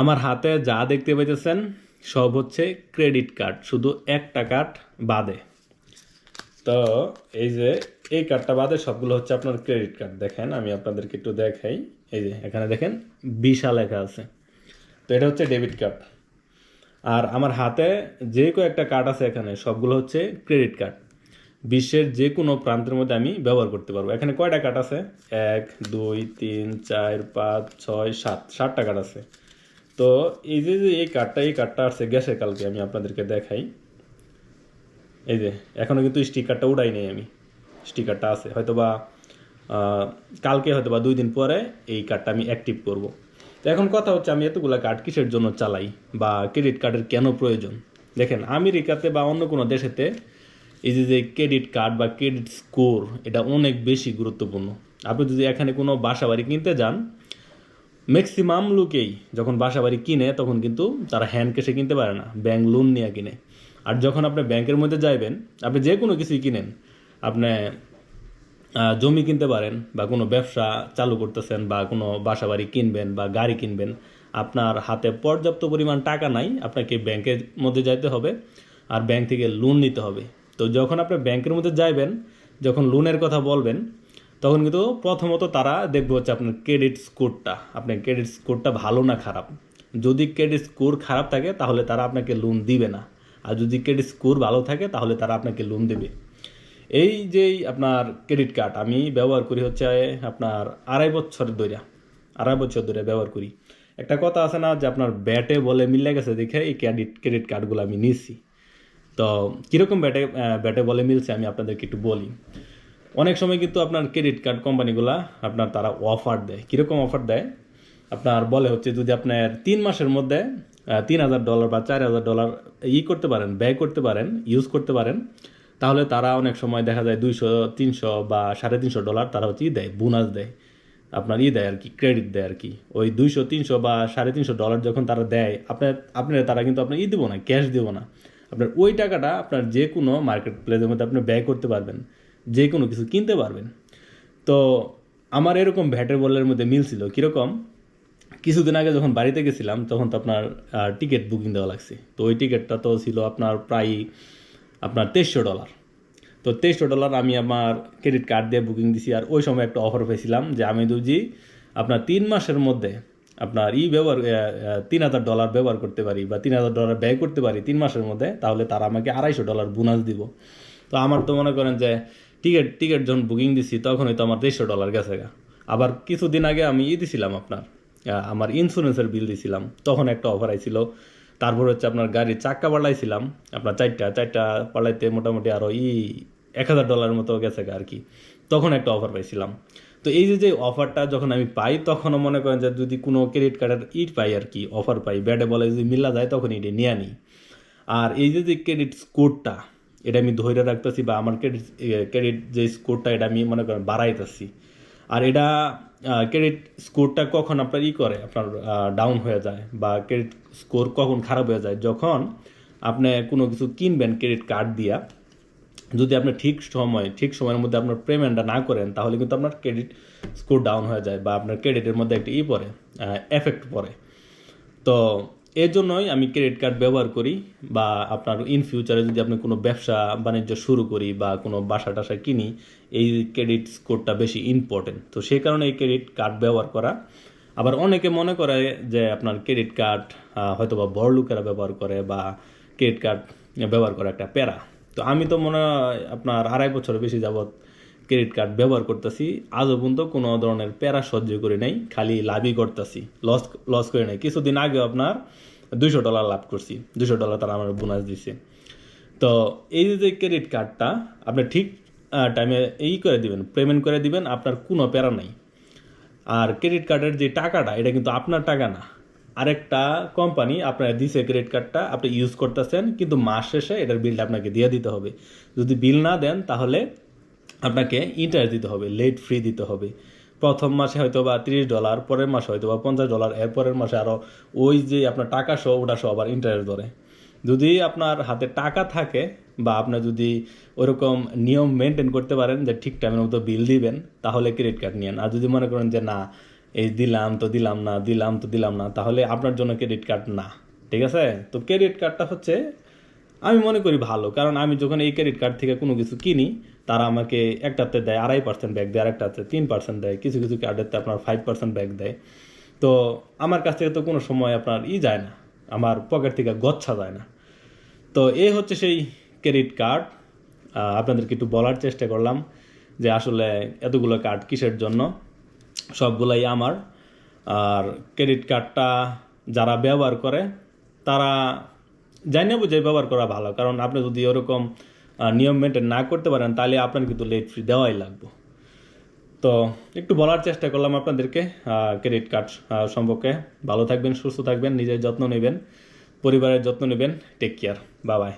আমার হাতে যা দেখতে পাইতেছেন সব হচ্ছে ক্রেডিট কার্ড, শুধু একটা কার্ড বাদে। তো এই যে এই কার্ডটা বাদে সবগুলো হচ্ছে আপনার ক্রেডিট কার্ড। দেখেন আমি আপনাদেরকে একটু দেখাই। এই যে এখানে দেখেন ভিসা লেখা আছে, তো এটা হচ্ছে ডেবিট কার্ড। আর আমার হাতে যে কয়েকটা কার্ড আছে এখানে সবগুলো হচ্ছে ক্রেডিট কার্ড। বিশ্বের যে কোনো প্রান্তের মধ্যে আমি ব্যবহার করতে পারবো। এখানে কয়টা কার্ড আছে? 1 2 3 4 5 6 7, 7টা কার্ড আছে। তো এই যে যে এই কার্ডটা আসছে গ্যাসের কালকে, আমি আপনাদেরকে দেখাই। এই যে এখনও কিন্তু স্টিকারটা উড়াই নেই আমি, স্টিকারটা আছে। হয়তোবা কালকে হয়তোবা 2 দিন পরে এই কার্ডটা আমি অ্যাক্টিভ করব। তো এখন কথা হচ্ছে আমি এতগুলো কার্ড কিসের জন্য চালাই বা ক্রেডিট কার্ডের কেন প্রয়োজন। দেখেন আমেরিকাতে বা অন্য কোনো দেশেতে এই যে যে ক্রেডিট কার্ড বা ক্রেডিট স্কোর এটা অনেক বেশি গুরুত্বপূর্ণ। আপনি যদি এখানে কোনো বাসা বাড়ি কিনতে যান, ম্যাক্সিমাম লোকেই যখন বাসা বাড়ি কিনে তখন কিন্তু তারা হ্যান্ড ক্যাশে কিনতে পারে না, ব্যাংক লোন নিয়ে কিনে। আর যখন আপনি ব্যাংকের মধ্যে যাইবেন, আপনি যে কোনো কিছুই কিনেন, আপনি জমি কিনতে পারেন বা কোনো ব্যবসা চালু করতেছেন বা কোনো বাসা বাড়ি কিনবেন বা গাড়ি কিনবেন, আপনার হাতে পর্যাপ্ত পরিমাণ টাকা নাই, আপনাকে ব্যাংকের মধ্যে যাইতে হবে আর ব্যাংক থেকে লোন নিতে হবে। তো যখন আপনি ব্যাংকের মধ্যে যাইবেন, যখন লোনের কথা বলবেন, তখন কিন্তু প্রথমত তারা দেখবে হচ্ছে আপনার ক্রেডিট স্কোরটা, আপনার ক্রেডিট স্কোরটা ভালো না খারাপ। যদি ক্রেডিট স্কোর খারাপ থাকে তাহলে তারা আপনাকে লোন দিবে না, আর যদি ক্রেডিট স্কোর ভালো থাকে তাহলে তারা আপনাকে লোন দেবে। এই যে আপনার ক্রেডিট কার্ড আমি ব্যবহার করি হচ্ছে আপনার 2.5 বছর ধরে ব্যবহার করি। একটা কথা আছে না যে আপনার ব্যাটে বলে মিলে গেছে, দেখে এই ক্রেডিট কার্ডগুলো আমি নিচ্ছি। তো কীরকম ব্যাটে বলে মিলছে আমি আপনাদেরকে একটু বলি। অনেক সময় কিন্তু আপনার ক্রেডিট কার্ড কোম্পানিগুলা আপনার তারা অফার দেয়। কীরকম অফার দেয়? আপনার বলে হচ্ছে যদি আপনার 3 মাসের মধ্যে $3,000 বা $4,000 করতে পারেন, ব্যয় করতে পারেন, ইউজ করতে পারেন, তাহলে তারা অনেক সময় দেখা যায় 200 300 বা $350 তারা হচ্ছে দেয়, বোনাস দেয়, আপনার দেয় আর কি, ক্রেডিট দেয় আর কি। ওই 200 300 বা $350 যখন তারা দেয় আপনার তারা কিন্তু আপনার দেবো না, ক্যাশ দেবো না, আপনার ওই টাকাটা আপনার যে কোনো মার্কেট প্লেসের মধ্যে আপনি ব্যয় করতে পারবেন, যে কোনো কিছু কিনতে পারবেন। তো আমার এরকম ভ্যাটের বলের মধ্যে মিল ছিল। কীরকম? কিছুদিন আগে যখন বাড়িতে গেছিলাম তখন তো আপনার টিকিট বুকিং দেওয়া লাগছে। তো ওই টিকিটটা তো ছিল আপনার প্রায় আপনার $2300। তো $2300 আমি আমার ক্রেডিট কার্ড দিয়ে বুকিং দিছি। আর ওই সময় একটা অফার পেয়েছিলাম যে আমি যদি আপনার 3 মাসের মধ্যে আপনার $3,000 ব্যবহার করতে পারি বা $3,000 ব্যয় করতে পারি 3 মাসের মধ্যে, তাহলে তারা আমাকে $250 বোনাস দিব। তো আমার তো মনে করেন যে টিকিট যখন বুকিং দিছি তখনই তো আমার $2300 গেছে গা। আবার কিছুদিন আগে আমি দিছিলাম আপনার আমার ইন্স্যুরেন্সের বিল দিছিলাম, তখন একটা অফার আইছিল। তারপর হচ্ছে আপনার গাড়ির চাক্কা পাল্টাইছিলাম, আপনার চারটা পাল্টাইতে মোটামুটি আরও $1,000 মতো গেছে আর কি, তখন একটা অফার পাইছিলাম। তো এই যে অফারটা যখন আমি পাই তখনও মনে করেন যে যদি কোনো ক্রেডিট কার্ডের পাই আর কি, অফার পাই, ব্যাডে বলে যদি মিলা যায় তখন এটা নিয়ে আনি। আর এই যে ক্রেডিট স্কোরটা এটা আমি ধরে রাখতেছি বা আমার ক্রেডিট যে স্কোরটা এটা আমি মনে করেন বাড়াইতেছি। আর এটা ক্রেডিট স্কোরটা কখন আপনার করে আপনার ডাউন হয়ে যায় বা ক্রেডিট স্কোর কখন খারাপ হয়ে যায়, যখন আপনি কোনো কিছু কিনবেন ক্রেডিট কার্ড দিয়া, যদি আপনি ঠিক সময়ের মধ্যে আপনার পেমেন্টটা না করেন, তাহলে কিন্তু আপনার ক্রেডিট স্কোর ডাউন হয়ে যায় বা আপনার ক্রেডিটের মধ্যে একটা পড়ে, এফেক্ট পড়ে। তো এর জন্যই আমি ক্রেডিট কার্ড ব্যবহার করি। বা আপনার ইন ফিউচারে যদি আপনি কোনো ব্যবসা বাণিজ্য শুরু করি বা কোনো বাসা টাসা কিনি, এই ক্রেডিট স্কোরটা বেশি ইম্পর্টেন্ট। তো সেই কারণে এই ক্রেডিট কার্ড ব্যবহার করা। আবার অনেকে মনে করে যে আপনার ক্রেডিট কার্ড হয়তো বা বড় লোকেরা ব্যবহার করে বা ক্রেডিট কার্ড ব্যবহার করে একটা প্যারা। তো আমি তো মনে হয় আপনার 2.5 বছরের বেশি যাবৎ ক্রেডিট কার্ড ব্যবহার করতেছি, আজও পর্যন্ত কোনো ধরনের প্যারা সহ্য করে নেই, খালি লাভই করতেছি, লস করে নেই। কিছুদিন আগে আপনার $200 লাভ করছি, $200 তারা আমার বোনাস দিছে। তো এই যে ক্রেডিট কার্ডটা আপনি ঠিক টাইমে করে দিবেন, পেমেন্ট করে দিবেন, আপনার কোনো প্যারা নাই। আর ক্রেডিট কার্ডের যে টাকাটা এটা কিন্তু আপনার টাকা না, আরেকটা কোম্পানি আপনার দিছে ক্রেডিট কার্ডটা, আপনি ইউজ করতেছেন, কিন্তু মাস শেষে এটার বিলটা আপনাকে দিয়ে দিতে হবে। যদি বিল না দেন তাহলে আপনাকে ইন্টারেস্ট দিতে হবে, লেট ফ্রি দিতে হবে। প্রথম মাসে হয়তো বা $30, পরের মাসে হয়তো বা $50, এরপরের মাসে আরও ওই যে আপনার টাকা সহ ওটা সহ আবার ইন্টারেস্ট ধরে। যদি আপনার হাতে টাকা থাকে বা আপনার যদি ওরকম নিয়ম মেনটেন করতে পারেন যে ঠিক টাইমের মতো বিল দিবেন, তাহলে ক্রেডিট কার্ড নিয়েন। আর যদি মনে করেন যে না, এই দিলাম তো দিলাম না, তাহলে আপনার জন্য ক্রেডিট কার্ড না। ঠিক আছে? তো ক্রেডিট কার্ডটা হচ্ছে আমি মনে করি ভালো, কারণ আমি যখন এই ক্রেডিট কার্ড থেকে কোনো কিছু কিনি, তারা আমাকে একটাতে দেয় 2.5% ব্যাক দেয়, আরেকটাতে 3% দেয়, কিছু কিছু কার্ডেতে আপনার 5% ব্যাক দেয়। তো আমার কাছ থেকে তো কোনো সময় আপনার যায় না, আমার পকেট থেকে গচ্ছা যায় না। তো এই হচ্ছে সেই ক্রেডিট কার্ড। আপনাদেরকে একটু বলার চেষ্টা করলাম যে আসলে এতগুলো কার্ড কিসের জন্য, সবগুলাই আমার। আর ক্রেডিট কার্ডটা যারা ব্যবহার করে তারা জানি না বুঝে ব্যবহার করা ভালো, কারণ আপনি যদি ওরকম নিয়ম মেনটেন না করতে পারেন তাহলে আপনার কিন্তু লেট ফি দেওয়াই লাগবে। তো একটু বলার চেষ্টা করলাম আপনাদেরকে ক্রেডিট কার্ড সম্পর্কে। ভালো থাকবেন, সুস্থ থাকবেন, নিজের যত্ন নেবেন, পরিবারের যত্ন নেবেন। Take care, bye by.